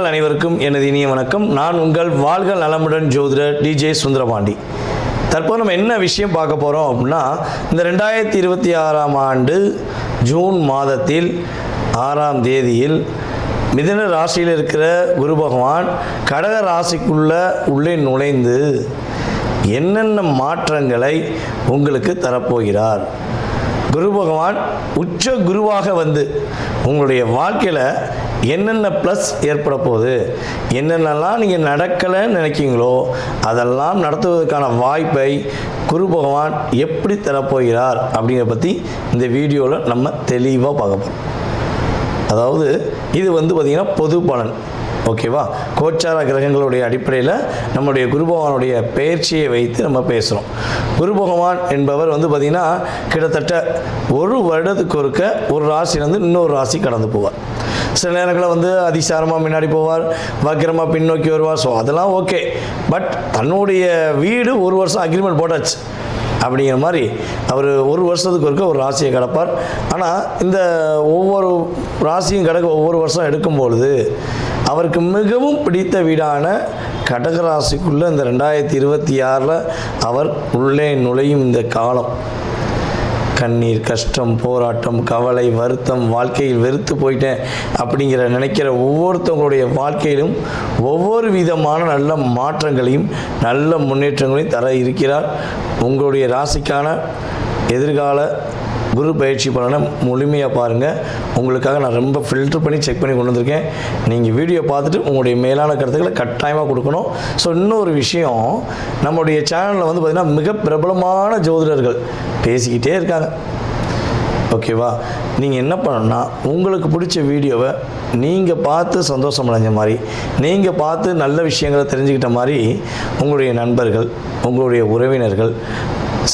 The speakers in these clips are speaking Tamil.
நேயர்கள் அனைவருக்கும் எனது இனிய வணக்கம். நான் உங்கள் வாழ்க நலமுடன் ஜோதிடர் டிஜே சுந்தரபாண்டி. தற்போது நம்ம என்ன விஷயம் பார்க்க போகிறோம் அப்படின்னா, இந்த 2026ஆம் ஆண்டு ஜூன் மாதத்தில் 6ஆம் தேதியில் மிதுன ராசியில் இருக்கிற குரு பகவான் கடக ராசிக்குள்ளே நுழைந்து என்னென்ன மாற்றங்களை உங்களுக்கு தரப்போகிறார். குரு பகவான் உச்ச குருவாக வந்து உங்களுடைய வாழ்க்கையில் என்னென்ன ப்ளஸ் ஏற்பட போகுது, என்னென்னலாம் நீங்கள் நடக்கலைன்னு நினைக்கிங்களோ அதெல்லாம் நடத்துவதற்கான வாய்ப்பை குரு பகவான் எப்படி தரப்போகிறார் அப்படிங்கிறத பற்றி இந்த வீடியோவில் நம்ம தெளிவாக பார்க்க போகிறோம். அதாவது இது பார்த்திங்கன்னா பொது பலன், ஓகேவா? கோச்சார கிரகங்களுடைய அடிப்படையில் நம்முடைய குரு பகவானுடைய பெயர்ச்சியை வைத்து நம்ம பேசுகிறோம். குரு பகவான் என்பவர் பார்த்திங்கன்னா கிட்டத்தட்ட ஒரு வருடத்துக்கு ஒருக்க ஒரு ராசியிலேருந்து இன்னொரு ராசி கடந்து போவார். சில நேரங்களில் அதிசாரமாக முன்னாடி போவார், வக்கிரமாக பின்னோக்கி வருவார். ஸோ அதெல்லாம் ஓகே. பட் தன்னுடைய வீடு ஒரு வருஷம் அக்ரிமெண்ட் போட்டாச்சு அப்படிங்கிற மாதிரி அவர் ஒரு வருஷத்துக்கு ஒருக்க ஒரு ராசியை கிடப்பார். ஆனால் இந்த ஒவ்வொரு ராசியும் கிடக்க ஒவ்வொரு வருஷம் எடுக்கும்பொழுது அவருக்கு மிகவும் பிடித்த வீடான கடகராசிக்குள்ளே இந்த 2026 அவர் உள்ளே நுழையும் இந்த காலம் கண்ணீர், கஷ்டம், போராட்டம், கவலை, வருத்தம், வாழ்க்கையில் வெறுத்து போயிட்டேன் அப்படிங்கிற நினைக்கிற ஒவ்வொருத்தவங்களுடைய வாழ்க்கையிலும் ஒவ்வொரு விதமான நல்ல மாற்றங்களையும் நல்ல முன்னேற்றங்களையும் தர இருக்கிறார். உங்களுடைய ராசிக்கான எதிர்கால குரு பயிற்சி பலனை முழுமையாக பாருங்கள். உங்களுக்காக நான் ரொம்ப ஃபில்டர் பண்ணி செக் பண்ணி கொண்டு வந்திருக்கேன். நீங்கள் வீடியோ பார்த்துட்டு உங்களுடைய மேலான கருத்துக்களை கட்டாயமாக கொடுக்கணும். ஸோ இன்னொரு விஷயம், நம்முடைய சேனலில் பார்த்திங்கன்னா மிக பிரபலமான ஜோதிடர்கள் பேசிக்கிட்டே இருக்காங்க, ஓகேவா? நீங்கள் என்ன பண்ணணும்னா, உங்களுக்கு பிடிச்ச வீடியோவை நீங்கள் பார்த்து சந்தோஷம் அடைஞ்ச மாதிரி, நீங்கள் பார்த்து நல்ல விஷயங்களை தெரிஞ்சுக்கிட்ட மாதிரி உங்களுடைய நண்பர்கள், உங்களுடைய உறவினர்கள்,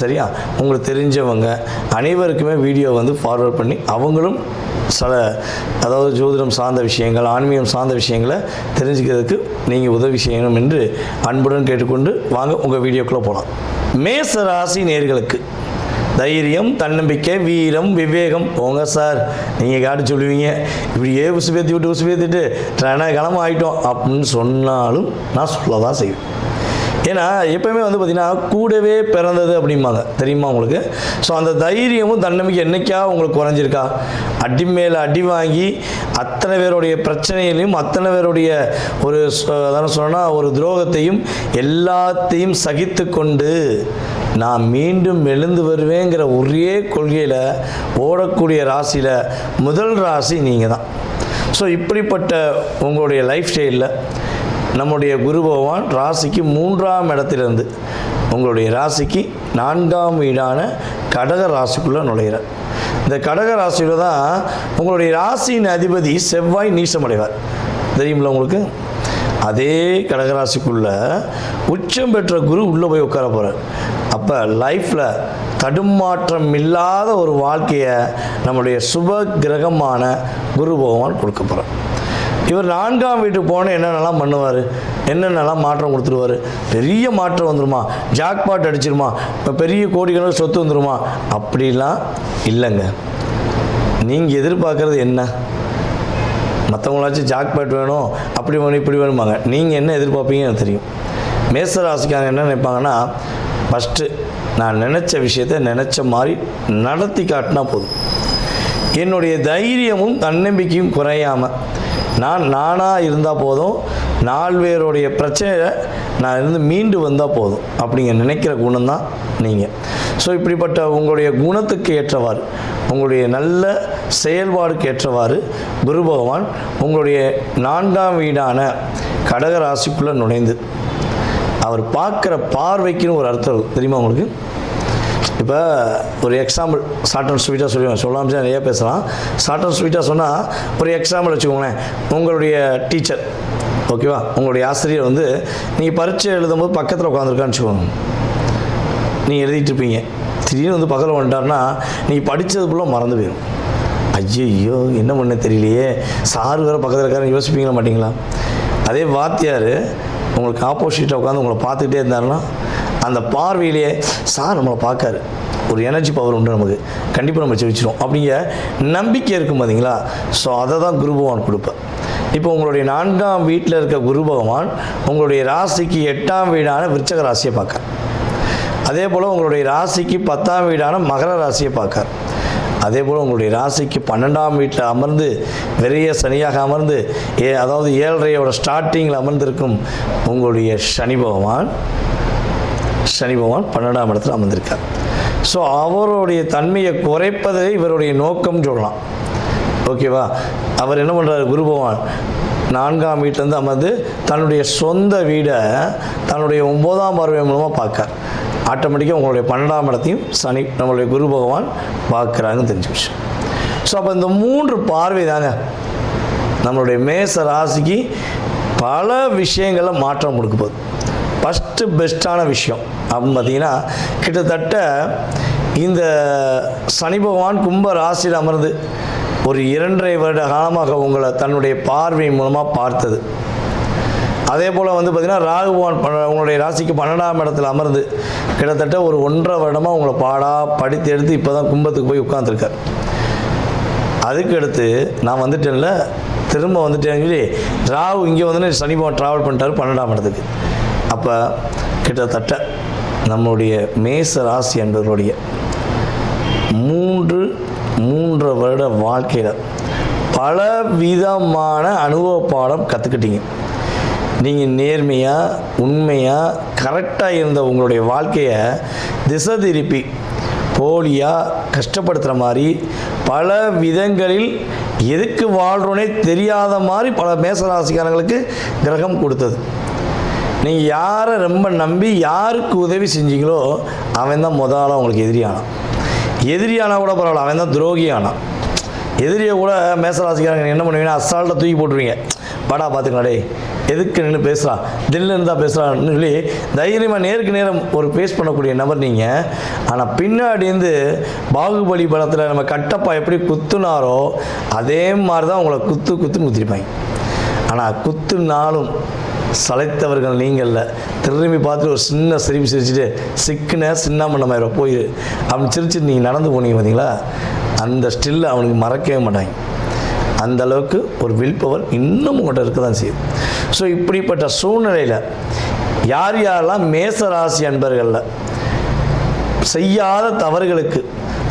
சரியா, உங்களுக்கு தெரிஞ்சவங்க அனைவருக்குமே வீடியோ ஃபார்வர்ட் பண்ணி அவங்களும் அதாவது ஜோதிடம் சார்ந்த விஷயங்கள், ஆன்மீகம் சார்ந்த விஷயங்களை தெரிஞ்சுக்கிறதுக்கு நீங்கள் உதவி செய்யணும் என்று அன்புடன் கேட்டுக்கொண்டு வாங்க உங்கள் வீடியோக்குள்ளே போகலாம். மேச ராசி நேயர்களுக்கு தைரியம், தன்னம்பிக்கை, வீரம், விவேகம் போங்க சார். நீங்கள் காட்டு சொல்லுவீங்க, இப்படியே உசுபேற்றி விட்டு உசுபேற்றிட்டு கிளம்ப ஆகிட்டோம் அப்படின்னு சொன்னாலும் நான் சொல்ல தான் செய்வேன். ஏன்னா எப்போயுமே பார்த்திங்கன்னா கூடவே பிறந்தது அப்படிம்பாங்க, தெரியுமா உங்களுக்கு? ஸோ அந்த தைரியமும் தன்னம்பிக்கை என்றைக்கா உங்களுக்கு குறைஞ்சிருக்கா? அடி மேலே அடி வாங்கி அத்தனை பேருடைய பிரச்சனைகளையும் அத்தனை பேருடைய ஒரு அதான் சொன்னால் ஒரு துரோகத்தையும் எல்லாத்தையும் சகித்து கொண்டு நான் மீண்டும் எழுந்து வருவேங்கிற ஒரே கொள்கையில் ஓடக்கூடிய ராசியில் முதல் ராசி நீங்கள் தான். ஸோ இப்படிப்பட்ட உங்களுடைய லைஃப் ஸ்டைலில் நம்முடைய குரு பகவான் ராசிக்கு 3ஆம் இடத்திலிருந்து உங்களுடைய ராசிக்கு 4ஆம் வீடான கடக ராசிக்குள்ளே நுழைகிறார். இந்த கடக ராசியில் தான் உங்களுடைய ராசியின் அதிபதி செவ்வாய் நீசமடைவார், தெரியுமில்ல உங்களுக்கு? அதே கடகராசிக்குள்ளே உச்சம் பெற்ற குரு உள்ளே போய் உட்கார போகிறார். அப்போ லைஃப்பில் தடுமாற்றம் இல்லாத ஒரு வாழ்க்கையை நம்முடைய சுப கிரகமான குரு பகவான் கொடுக்க போகிறார். இவர் 4ஆம் வீட்டுக்கு போனால் என்னென்னலாம் பண்ணுவார், என்னென்னலாம் மாற்றம் கொடுத்துருவார்? பெரிய மாற்றம் வந்துடுமா? ஜாக்பாட் அடிச்சிருமா? இப்போ பெரிய கோடிக்கணக்கில் சொத்து வந்துடுமா? அப்படிலாம் இல்லைங்க. நீங்கள் எதிர்பார்க்குறது என்ன? மற்றவங்களாச்சும் ஜாக்பாட் வேணும், அப்படி வேணும், இப்படி வேணுமாங்க. நீங்கள் என்ன எதிர்பார்ப்பீங்கன்னு எனக்கு தெரியும். மேச ராசிக்காரங்க என்ன நினைப்பாங்கன்னா, ஃபஸ்ட்டு நான் நினச்ச விஷயத்தை நினச்ச மாதிரி நடத்தி காட்டினா போதும். என்னுடைய தைரியமும் தன்னம்பிக்கையும் குறையாமல் நானாக இருந்தால் போதும், 4 பேருடைய பிரச்சனையை நான் இருந்து மீண்டு வந்தால் போதும் அப்படிங்க நினைக்கிற குணம் தான் நீங்கள். ஸோ இப்படிப்பட்ட உங்களுடைய குணத்துக்கு ஏற்றவாறு, உங்களுடைய நல்ல செயல்பாடுக்கு ஏற்றவாறு குரு பகவான் உங்களுடைய 4ஆம் வீடான கடக ராசிக்குள்ளே நுழைந்து அவர் பார்க்குற பார்வைக்குன்னு ஒரு அர்த்தம் தெரியுமா உங்களுக்கு? இப்போ ஒரு எக்ஸாம்பிள் ஷார்ட் அண்ட் ஸ்வீட்டாக சொல்லுவேன், சொல்லாமல் நிறையா பேசலாம். ஷார்ட் அண்ட் ஸ்வீட்டாக சொன்னால் ஒரு எக்ஸாம்பிள் வச்சுக்கோங்களேன். உங்களுடைய டீச்சர், ஓகேவா, உங்களுடைய ஆசிரியர் நீங்கள் பரீட்சை எழுதும்போது பக்கத்தில் உட்காந்துருக்கான்னு வச்சுக்கோங்க. நீங்கள் எழுதிட்டுருப்பீங்க, திடீர்னு பக்கத்தில் வந்துட்டார்னா நீங்கள் படித்தது ஃபுல்லாக மறந்து போயிடும். ஐயோ என்ன பண்ண தெரியலையே, சார் வேறு பக்கத்தில் இருக்காருன்னு யோசிப்பீங்களா மாட்டிங்களா? அதே வாத்தியார் உங்களுக்கு ஆப்போசிட்டாக உட்காந்து உங்களை பார்த்துக்கிட்டே இருந்தாருன்னா அந்த பார்வையிலேயே சார் நம்மளை பார்க்காரு, ஒரு எனர்ஜி பவர் உண்டு, நமக்கு கண்டிப்பாக நம்ம ஜெயிச்சிடும் அப்படிங்கிற நம்பிக்கை இருக்கும் பார்த்தீங்களா? ஸோ அதை தான் குரு பகவான் கொடுப்பேன். இப்போ உங்களுடைய 4ஆம் வீட்டில் இருக்க குரு பகவான் உங்களுடைய ராசிக்கு 8ஆம் வீடான விருச்சக ராசியை பார்க்க, அதே போல் உங்களுடைய ராசிக்கு 10ஆம் வீடான மகர ராசியை பார்க்க, அதே போல் உங்களுடைய ராசிக்கு 12ஆம் வீட்டில் அமர்ந்து விரைய சனியாக அமர்ந்து அதாவது 7.5 ஸ்டார்டிங்கில் அமர்ந்திருக்கும் உங்களுடைய சனி பகவான் 12ஆம் இடத்துல அமர்ந்திருக்கார். ஸோ அவருடைய தன்மையை குறைப்பதை இவருடைய நோக்கம் சொல்லலாம். ஓகேவா? அவர் என்ன பண்ணுறாரு? குரு பகவான் 4ஆம் வீட்டிலேருந்து அமர்ந்து தன்னுடைய சொந்த வீடை தன்னுடைய 9ஆம் பார்வை மூலமாக பார்க்க, ஆட்டோமேட்டிக்காக உங்களுடைய 12ஆம் இடத்தையும் சனி நம்மளுடைய குரு பகவான் பார்க்குறாங்கன்னு தெரிஞ்சு விஷயம். ஸோ அப்போ இந்த 3 பார்வை தாங்க நம்மளுடைய மேச ராசிக்கு பல விஷயங்களில் மாற்றம் கொடுக்க போகுது. ஃபஸ்ட்டு பெஸ்ட்டான விஷயம் அப்படின்னு பார்த்தீங்கன்னா, கிட்டத்தட்ட இந்த சனி பகவான் கும்ப ராசியில் அமர்ந்து ஒரு 2.5 வருட காலமாக உங்களை தன்னுடைய பார்வை மூலமாக பார்த்தது. அதே போல் பார்த்திங்கன்னா ராகு பகவான் உங்களுடைய ராசிக்கு 12ஆம் இடத்துல அமர்ந்து கிட்டத்தட்ட ஒரு 1.5 வருடமாக உங்களை படித்து எடுத்து இப்போ தான் கும்பத்துக்கு போய் உட்காந்துருக்கார். அதுக்கு அடுத்து நான் வந்துட்டேன்ல, திரும்ப வந்துட்டேன்னு சொல்லி ராகு இங்கே சனி பகவான் ட்ராவல் பண்ணிட்டார் 12ஆம் இடத்துக்கு. அப்போ கிட்டத்தட்ட நம்முடைய மேச ராசி என்பவருடைய 3.5 வருட வாழ்க்கையில் பல விதமான அனுபவ பாடம் கற்றுக்கிட்டீங்க. நீங்கள் நேர்மையாக உண்மையாக கரெக்டாக இருந்த உங்களுடைய வாழ்க்கையை திசை திருப்பி போலியாக கஷ்டப்படுத்துகிற மாதிரி பல விதங்களில் எதுக்கு வாழ்கிறோன்னே தெரியாத மாதிரி பல மேசராசிக்காரங்களுக்கு கிரகம் கொடுத்தது. நீங்கள் யாரை ரொம்ப நம்பி யாருக்கு உதவி செஞ்சீங்களோ அவன் தான் முதல்ல உங்களுக்கு எதிரியானா கூட பரவாயில்ல, அவன் தான் துரோகியானான். எதிரியை கூட மேசராசிக்காரங்க என்ன பண்ணுவீங்கன்னா அசால்ட்டாக தூக்கி போட்டுருவீங்க. படா பார்த்துக்கலாம், டே எதுக்கு நின்று பேசுகிறான், தில்லில் இருந்தால் பேசுகிறான்னு சொல்லி தைரியமாக நேருக்கு நேரம் ஒரு பேஸ் பண்ணக்கூடிய நபர் நீங்கள். ஆனால் பின்னாடி பாகுபலி படத்தில் நம்ம கட்டப்பா எப்படி குத்துனாரோ அதே மாதிரி தான் உங்களை குத்துன்னு குத்திருப்பாங்க. ஆனால் குத்துனாலும் சளைத்தவர்கள் நீங்களில் திரும்பி பார்த்துட்டு ஒரு சின்ன சிரிப்பு சிரிச்சுட்டு சின்னாமண்ணமாயிரம் போயிரு அப்படின்னு சிரிச்சுட்டு நீங்கள் நடந்து போனீங்க பார்த்தீங்களா, அந்த ஸ்டில்லை அவனுக்கு மறக்கவே மாட்டாங்க. அந்த அளவுக்கு ஒரு வில் பவர் இன்னும் உங்கள்கிட்ட இருக்க தான் செய்யுது. ஸோ இப்படிப்பட்ட சூழ்நிலையில் யாரெல்லாம் மேசராசி அன்பர்களில் செய்யாத தவறுகளுக்கு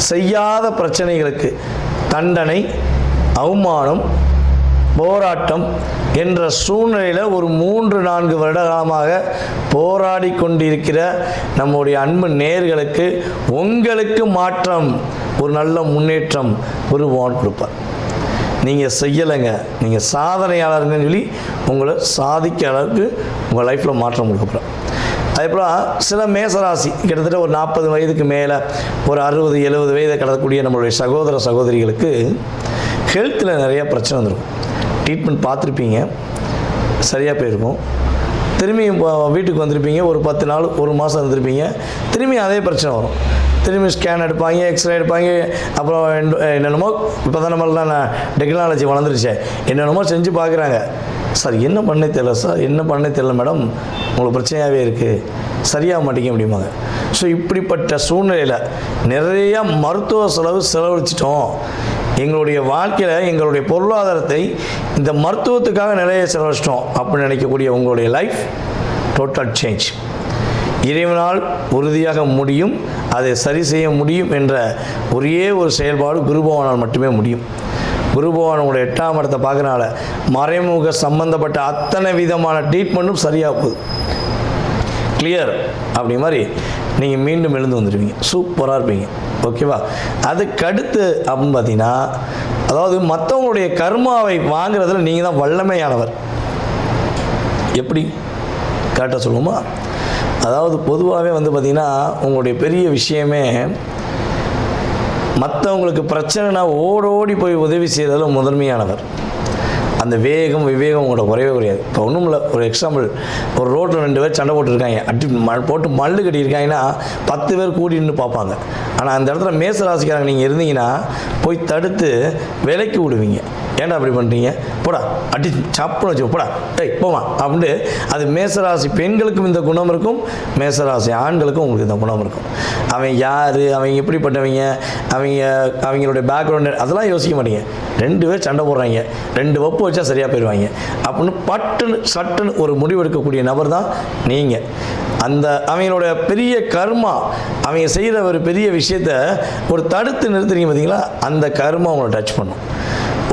செய்யாத பிரச்சனைகளுக்கு தண்டனை, அவமானம், போராட்டம் என்ற சூழ்நிலையில் ஒரு 3-4 வருட காலமாக போராடி கொண்டிருக்கிற நம்முடைய அன்பு நேயர்களுக்கு உங்களுக்கு மாற்றம், ஒரு நல்ல முன்னேற்றம் குருபகவான் கொடுப்பார். நீங்கள் செய்யலைங்க, நீங்கள் சாதனையாளருங்கன்னு சொல்லி உங்களை சாதிக்க அளவுக்கு உங்கள் லைஃப்பில் மாற்றம் கொடுக்கப்படும். அதே போல் சில மேசராசி கிட்டத்தட்ட ஒரு 40 வயதுக்கு மேலே ஒரு 60-70 வயதை கடக்கக்கூடிய நம்மளுடைய சகோதர சகோதரிகளுக்கு ஹெல்த்தில் நிறையா பிரச்சனை வந்துருக்கும். ட்ரீட்மெண்ட் பார்த்துருப்பீங்க, சரியாக போயிருக்கும். திரும்பி வீட்டுக்கு வந்திருப்பீங்க, ஒரு 10 நாள் 1 மாதம் இருந்திருப்பீங்க, திரும்பி அதே பிரச்சனை வரும். திரும்பி ஸ்கேன் எடுப்பாங்க, எக்ஸ்ரே எடுப்பாங்க, அப்புறம் என்னென்னமோ இப்போ தான் நம்மளாம் டெக்னாலஜி வளர்ந்துருச்சே, என்னென்னமோ செஞ்சு பார்க்குறாங்க. சார் என்ன பண்ணே தெரியல, சார் என்ன பண்ணே தெரியல மேடம், உங்களுக்கு பிரச்சனையாகவே இருக்குது, சரியாக மாட்டேங்க அப்படிம்பாங்க. ஸோ இப்படிப்பட்ட சூழ்நிலையில் நிறையா மருத்துவ செலவழிச்சிட்டோம், எங்களுடைய வாழ்க்கையில் எங்களுடைய பொருளாதாரத்தை இந்த மருத்துவத்துக்காக நிறைய செலவழிச்சிட்டோம் அப்படின்னு நினைக்கக்கூடிய உங்களுடைய லைஃப் டோட்டல் சேஞ்ச். இறைவனால் உறுதியாக முடியும், அதை சரி செய்ய முடியும் என்ற ஒரே ஒரு செயல்பாடு குருபகவானால் மட்டுமே முடியும். குருபகவான் உங்களுடைய 8ஆம் இடத்தை பார்க்கறனால மறைமுக சம்பந்தப்பட்ட அத்தனை விதமான ட்ரீட்மெண்ட்டும் சரியாக போகுது. கிளியர் அப்படி மாதிரி நீங்கள் மீண்டும் எழுந்து வந்துடுவீங்க, சூப்பராக இருப்பீங்க. ஓகேவா? அதுக்கடுத்து அப்படின்னு பார்த்தீங்கன்னா, அதாவது மற்றவங்களுடைய கர்மாவை வாங்குறதுல நீங்கள் தான் வல்லமையானவர். எப்படி கரெக்டாக சொல்லுவோமா? அதாவது பொதுவாகவே பார்த்திங்கன்னா உங்களுடைய பெரிய விஷயமே மற்றவங்களுக்கு பிரச்சனைனா ஓடோடி போய் உதவி செய்கிறதுல முதன்மையானவர். அந்த வேகம் விவேகம் உங்களோட குறையவே குறையாது. இப்போ ஒன்றும் இல்லை, ஒரு எக்ஸாம்பிள், ஒரு ரோட்டில் 2 பேர் சண்டை போட்டுருக்காங்க, போட்டு மல்லு கட்டியிருக்காங்கன்னா 10 பேர் கூடி நின்று பார்ப்பாங்க. ஆனால் அந்த இடத்துல மேசராசிக்காரங்க நீங்கள் இருந்தீங்கன்னா போய் தடுத்து விலைக்கு விடுவீங்க. ஏன்டா அப்படி பண்ணுறீங்க, போடா அடி சாப்பிட வச்சு போடா போமா அப்படின்ட்டு. அது மேசராசி பெண்களுக்கும் இந்த குணம் இருக்கும், மேசராசி ஆண்களுக்கும் உங்களுக்கு இந்த குணம் இருக்கும். அவன் யார், அவங்க எப்படிப்பட்டவங்க, அவங்களுடைய பேக்ரவுண்டு அதெல்லாம் யோசிக்க மாட்டீங்க. 2 பேர் சண்டை போடுறாங்க, 2 வப்பு வச்சா சரியாக போயிடுவாங்க அப்படின்னு பட்டுன்னு சட்டுன்னு ஒரு முடிவு எடுக்கக்கூடிய நபர் தான் நீங்கள். அந்த அவங்களோட பெரிய கர்மா, அவங்க செய்கிற ஒரு பெரிய விஷயத்த ஒரு தடுத்து நிறுத்துறீங்க பார்த்தீங்களா, அந்த கர்மா அவங்கள டச் பண்ணும்.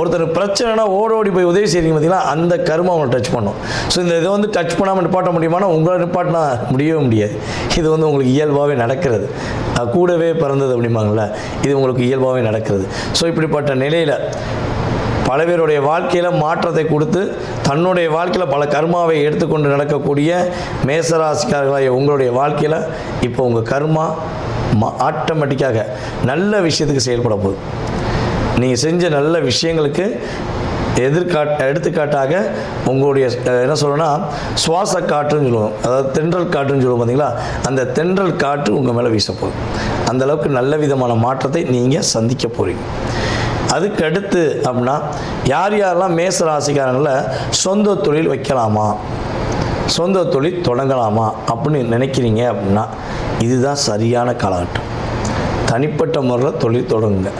ஒருத்தர் பிரச்சனைனா ஓடோடி போய் உதவி செய்கிறீங்க பார்த்தீங்களா, அந்த கர்மா அவங்களை டச் பண்ணும். ஸோ இந்த இதை வந்து டச் பண்ணாமல் நிப்பாட்ட முடியுமானா உங்களை நிப்பாட்டினா முடியவே முடியாது. இது வந்து உங்களுக்கு இயல்பாகவே நடக்கிறது, கூடவே பிறந்தது அப்படிம்பாங்களே, இது உங்களுக்கு இயல்பாகவே நடக்கிறது. ஸோ இப்படிப்பட்ட நிலையில் பல பேருடைய வாழ்க்கையில் மாற்றத்தை கொடுத்து தன்னுடைய வாழ்க்கையில் பல கர்மாவை எடுத்துக்கொண்டு நடக்கக்கூடிய மேசராசிக்காரர்களாக உங்களுடைய வாழ்க்கையில் இப்போ உங்கள் கர்மா ஆட்டோமேட்டிக்காக நல்ல விஷயத்துக்கு செயல்பட போகுது. நீங்கள் செஞ்ச நல்ல விஷயங்களுக்கு எடுத்துக்காட்டாக உங்களுடைய என்ன சொல்லணும்னா சுவாச காற்றுன்னு சொல்லுவோம், அதாவது தென்றல் காற்றுன்னு சொல்லுவோம் பார்த்தீங்களா, அந்த தென்றல் காற்று உங்கள் மேலே வீசப்போகுது. அந்தளவுக்கு நல்ல விதமான மாற்றத்தை நீங்கள் சந்திக்க போகிறீங்க. அதுக்கு அடுத்து அப்படின்னா யாரெல்லாம் மேச ராசிக்காரங்களில் சொந்த தொழில் வைக்கலாமா, சொந்த தொழில் தொடங்கலாமா அப்படின்னு நினைக்கிறீங்க அப்படின்னா இதுதான் சரியான காலகட்டம். தனிப்பட்ட முறையில் தொழில் தொடங்குங்க.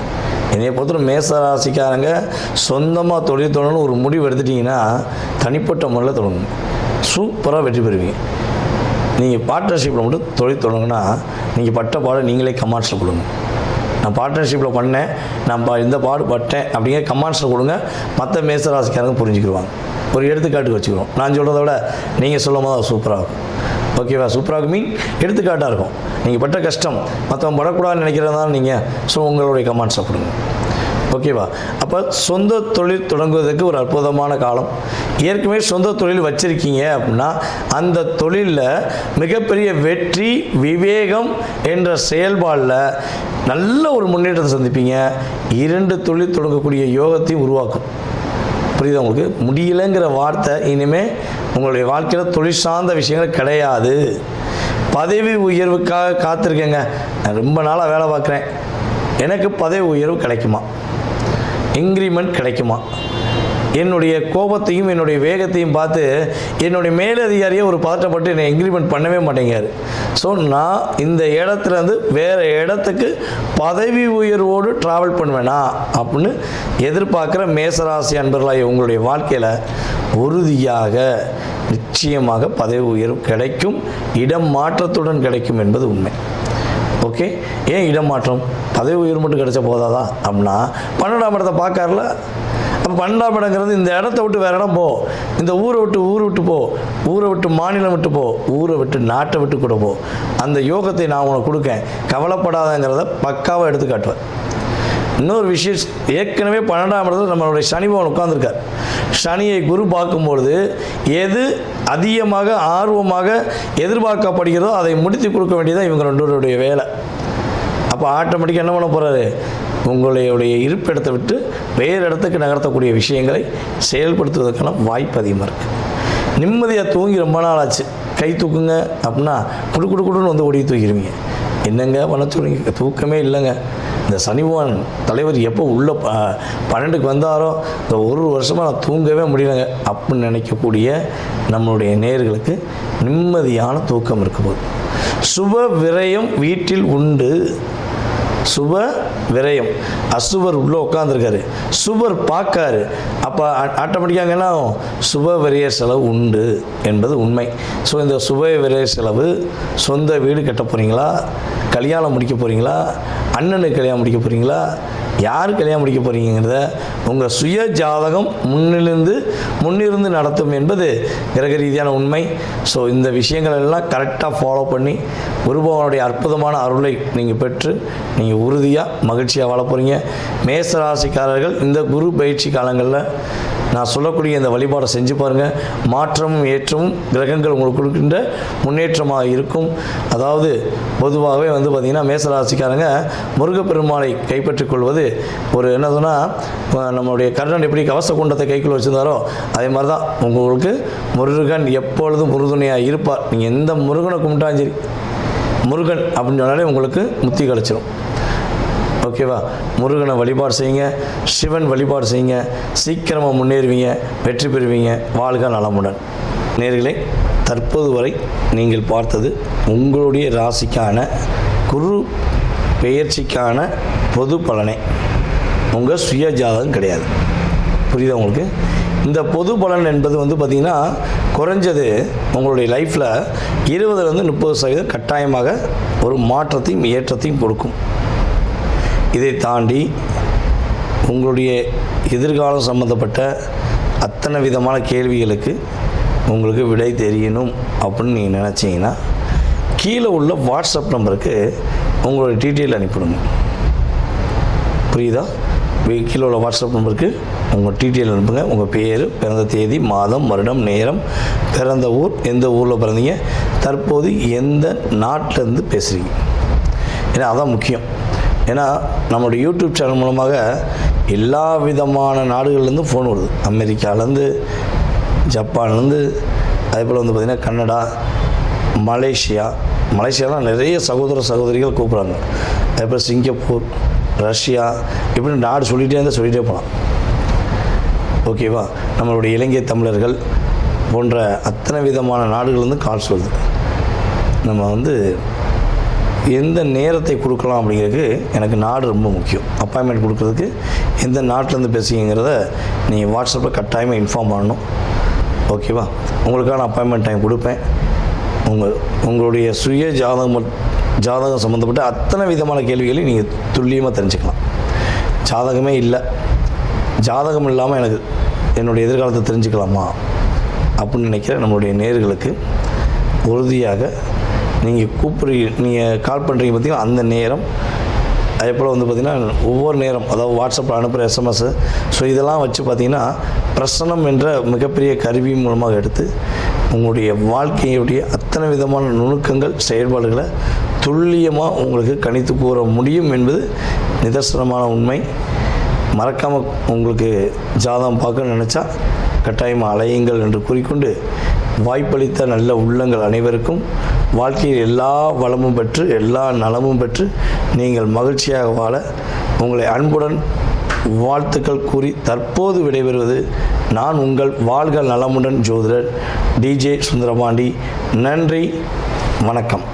என்னைய பொறுத்தவரை மேச ராசிக்காரங்க சொந்தமாக தொழில் தொடங்கணும் ஒரு முடிவு எடுத்துட்டிங்கன்னா தனிப்பட்ட முறையில் தொடங்குங்க, சூப்பராக வெற்றி பெறுவீங்க. நீங்கள் பார்ட்னர்ஷிப்பில் மட்டும் தொழில் தொடங்குனா நீங்கள் பட்ட பாடு நீங்களே கமெண்ட்ஸில் கொடுங்க. நான் பார்ட்னர்ஷிப்பில் பண்ணேன், நான் இந்த பாடு பட்டேன் அப்படிங்கிற கமெண்ட்ஸில் கொடுங்க. மற்ற மேச ராசிக்காரங்க புரிஞ்சுக்கிடுவாங்க. ஒரு எடுத்துக்காட்டுக்கு வச்சுக்கிறோம். நான் சொல்கிறத விட நீங்கள் சொல்லும் போது அது சூப்பராக இருக்கும். ஓகேவா? சூப்பராக மீன் எடுத்துக்காட்டாக இருக்கும். நீங்கள் பட்ட கஷ்டம் மற்றவங்க படக்கூடாதுன்னு நினைக்கிறதால நீங்கள் உங்களுடைய கமெண்ட்ஸை கொடுங்க. ஓகேவா? அப்போ சொந்த தொழில் தொடங்குவதற்கு ஒரு அற்புதமான காலம். ஏற்கனவே சொந்த தொழில் வச்சுருக்கீங்க அப்படின்னா அந்த தொழிலில் மிகப்பெரிய வெற்றி விவேகம் என்ற செயல்பாடில் நல்ல ஒரு முன்னேற்றத்தை சந்திப்பீங்க. 2 தொழில் தொடங்கக்கூடிய யோகத்தையும் உருவாக்கும். புரியுது உங்களுக்கு? முடியலைங்கிற வார்த்தை இனிமேல் உங்களுடைய வாழ்க்கையில் தொழில் சார்ந்த விஷயங்கள் கிடையாது. பதவி உயர்வுக்காக காத்திருக்கேங்க, நான் ரொம்ப நாளாக வேலை பார்க்குறேன், எனக்கு பதவி உயர்வு கிடைக்குமா, இன்க்ரிமெண்ட் கிடைக்குமா, என்னுடைய கோபத்தையும் என்னுடைய வேகத்தையும் பார்த்து என்னுடைய மேலதிகாரியை ஒரு பதட்டப்பட்டு என்னை இன்க்ரிமெண்ட் பண்ணவே மாட்டேங்காரு. ஸோ நான் இந்த இடத்துலேருந்து வேறு இடத்துக்கு பதவி உயர்வோடு ட்ராவல் பண்ணுவேனா அப்படின்னு எதிர்பார்க்குற மேசராசி அன்பர்களாக உங்களுடைய வாழ்க்கையில் உறுதியாக நிச்சயமாக பதவி உயர்வு கிடைக்கும், இடம் மாற்றத்துடன் கிடைக்கும் என்பது உண்மை. ஓகே, ஏன் இடம் மாற்றம்? பதவி உயர்வு மட்டும் கிடைச்ச போதாதா அப்படின்னா 12ஆம் இடத்தை பார்க்கார்ல. அப்போ 12ஆம் இடங்கிறது இந்த இடத்த விட்டு வேறு இடம் போ, இந்த ஊரை விட்டு போ, ஊரை விட்டு மாநிலம் விட்டு போ, ஊரை விட்டு நாட்டை விட்டு கூட போ, அந்த யோகத்தை நான் உனக்கு கொடுக்கேன், கவலைப்படாதங்கிறத பக்காவாக எடுத்து காட்டுவேன். இன்னொரு விஷயம், ஏற்கனவே 12ஆம் இடத்துல நம்மளுடைய சனி பகவான் உட்கார்ந்துருக்கார். சனியை குரு பார்க்கும்பொழுது எது அதிகமாக ஆர்வமாக எதிர்பார்க்கப்படுகிறதோ அதை முடித்து கொடுக்க வேண்டியதான் இவங்க 2 பேருடைய வேலை. அப்போ ஆட்டோமேட்டிக்காக என்ன பண்ண போகிறாரு, உங்களுடைய இருப்பிடத்தை விட்டு வேறு இடத்துக்கு நகர்த்தக்கூடிய விஷயங்களை செயல்படுத்துவதற்கான வாய்ப்பு அதிகமாக இருக்குது. நிம்மதியாக தூங்கி ரொம்ப நாள் ஆச்சு, கை தூக்குங்க அப்படின்னா குடுன்னு வந்து ஓடி தூக்கிடுவீங்க. என்னங்க பண்ண சொல்லுங்க, தூக்கமே இல்லைங்க. இந்த சனி பகவான் தலைவர் எப்போ உள்ள 12க்கு வந்தாரோ இந்த 1 வருஷமாக நான் தூங்கவே முடியலைங்க அப்படின்னு நினைக்கக்கூடிய நம்மளுடைய நேயர்களுக்கு நிம்மதியான தூக்கம் இருக்க போகுது. சுப விரயம் வீட்டில் உண்டு. சுப விரயம், அசுபர் உள்ளே உட்காந்துருக்காரு, சுபர் பார்க்காரு, அப்போ ஆட்டோமேட்டிக்காக என்ன ஆகும், சுப விரய செலவு உண்டு என்பது உண்மை. ஸோ இந்த சுப விரய செலவு, சொந்த வீடு கட்ட போகிறீங்களா, கல்யாணம் முடிக்க போகிறீங்களா, அண்ணனுக்கு கல்யாணம் முடிக்க போகிறீங்களா, யார் கல்யாணம் முடிக்க போகிறீங்கிறத உங்கள் சுய ஜாதகம் முன்னிருந்து நடத்தும் என்பது கிரக ரீதியான உண்மை. ஸோ இந்த விஷயங்கள் எல்லாம் கரெக்டாக ஃபாலோ பண்ணி குருபகவானுடைய அற்புதமான அருளை நீங்கள் பெற்று நீங்கள் உறுதியாக மகிழ்ச்சியாக வாழ போகிறீங்க. மேசராசிக்காரர்கள் இந்த குரு பயிற்சி காலங்களில் நான் சொல்லக்கூடிய இந்த வழிபாடை செஞ்சு பாருங்கள். மாற்றமும் ஏற்றமும் கிரகங்கள் உங்களுக்கு கொடுக்கின்ற முன்னேற்றமாக இருக்கும். அதாவது பொதுவாகவே வந்து பார்த்திங்கன்னா மேசராசிக்காரங்க முருகப்பெருமானை கைப்பற்றிக் கொள்வது ஒரு என்ன சொன்னால், நம்மளுடைய கர்ணன் எப்படி கவச குண்டத்தை கைக்குள்ள வச்சுருந்தாரோ அதே மாதிரி தான் உங்களுக்கு முருகன் எப்பொழுதும் உறுதுணையாக இருப்பார். நீங்கள் எந்த முருகனை கும்பிட்டாலும் சரி, முருகன் அப்படின்னு சொன்னாலே உங்களுக்கு முத்தி கிடச்சிரும். ஓகேவா? முருகனை வழிபாடு செய்யுங்க, சிவன் வழிபாடு செய்யுங்க, சீக்கிரமாக முன்னேறுவீங்க, வெற்றி பெறுவீங்க. வாழ்க நலமுடன். நேயர்களே, தற்போது வரை நீங்கள் பார்த்தது உங்களுடைய ராசிக்கான குரு பெயர்ச்சிக்கான பொது பலனே, உங்கள் சுய ஜாதகம் கிடையாது. புரியுதா உங்களுக்கு? இந்த பொது பலன் என்பது பார்த்திங்கன்னா குறைஞ்சது உங்களுடைய லைஃப்பில் 20-30% கட்டாயமாக ஒரு மாற்றத்தையும் ஏற்றத்தையும் கொடுக்கும். இதை தாண்டி உங்களுடைய எதிர்காலம் சம்மந்தப்பட்ட அத்தனை விதமான கேள்விகளுக்கு உங்களுக்கு விடை தெரியணும் அப்படின்னு நீங்கள் நினச்சிங்கன்னா கீழே உள்ள வாட்ஸ்அப் நம்பருக்கு உங்களுடைய டீட்டெயில் அனுப்பிவிடுங்க. புரியுதா? கீழே உள்ள வாட்ஸ்அப் நம்பருக்கு உங்கள் டீட்டெயில் அனுப்புங்க. உங்கள் பேர், பிறந்த தேதி, மாதம், வருடம், நேரம், பிறந்த ஊர், எந்த ஊரில் பிறந்தீங்க, தற்போது எந்த நாட்டிலேருந்து பேசுகிறீங்க. ஏன்னா அதான் முக்கியம். ஏன்னா நம்மளுடைய யூடியூப் சேனல் மூலமாக எல்லா விதமான நாடுகள்லேருந்து ஃபோன் வருது. அமெரிக்காவிலேருந்து, ஜப்பான்லேருந்து, அதேபோல் பார்த்திங்கன்னா கனடா, மலேசியாலாம் நிறைய சகோதரிகள் கூப்பிட்றாங்க. அதேபோல் சிங்கப்பூர், ரஷ்யா, இப்படி நாடு சொல்லிகிட்டே போகலாம். ஓகேவா? நம்மளுடைய இலங்கை தமிழர்கள் போன்ற அத்தனை விதமான நாடுகள்லேருந்து கால்ஸ் வருது. நம்ம எந்த நேரத்தை கொடுக்கலாம் அப்படிங்கிறதுக்கு எனக்கு நாடு ரொம்ப முக்கியம். அப்பாயின்மெண்ட் கொடுக்குறதுக்கு எந்த நாட்டிலேருந்து பேசுகிறீங்கிறத நீங்கள் வாட்ஸ்அப்பில் கட்டாயமாக இன்ஃபார்ம் பண்ணணும். ஓகேவா? உங்களுக்கான அப்பாயின்மெண்ட் டைம் கொடுப்பேன். உங்களுடைய சுய ஜாதகம் சம்மந்தப்பட்ட அத்தனை விதமான கேள்விகளையும் நீங்கள் துல்லியமாக தெரிஞ்சுக்கலாம். ஜாதகமே இல்லை, ஜாதகம் இல்லாமல் எனக்கு என்னுடைய எதிர்காலத்தை தெரிஞ்சுக்கலாமா அப்படின்னு நினைக்கிற நம்மளுடைய நேயர்களுக்கு உறுதியாக நீங்கள் கால் பண்ணுறீங்க பார்த்திங்கன்னா அந்த நேரம், அதே போல் பார்த்திங்கன்னா ஒவ்வொரு நேரம், அதாவது வாட்ஸ்அப்பில் அனுப்புகிற எஸ்எம்எஸ், ஸோ இதெல்லாம் வச்சு பார்த்திங்கன்னா பிரசனம் என்ற மிகப்பெரிய கருவி மூலமாக எடுத்து உங்களுடைய வாழ்க்கையுடைய அத்தனை விதமான நுணுக்கங்கள், செயல்பாடுகளை துல்லியமாக உங்களுக்கு கணித்து கூற முடியும் என்பது நிதர்சனமான உண்மை. மறக்காமல் உங்களுக்கு ஜாதகம் பார்க்கணும்னு நினச்சா கட்டாயமாக அலையுங்கள் என்று கூறிக்கொண்டு, வாய்ப்பளித்த நல்ல உள்ளங்கள் அனைவருக்கும் வாழ்க்கையில் எல்லா வளமும் பெற்று எல்லா நலமும் பெற்று நீங்கள் மகிழ்ச்சியாக வாழ உங்களை அன்புடன் வாழ்த்துக்கள் கூறி தற்போது விடைபெறுவது நான் உங்கள் வாழ்க நலமுடன் ஜோதிடர் DJ சுந்தரபாண்டி. நன்றி, வணக்கம்.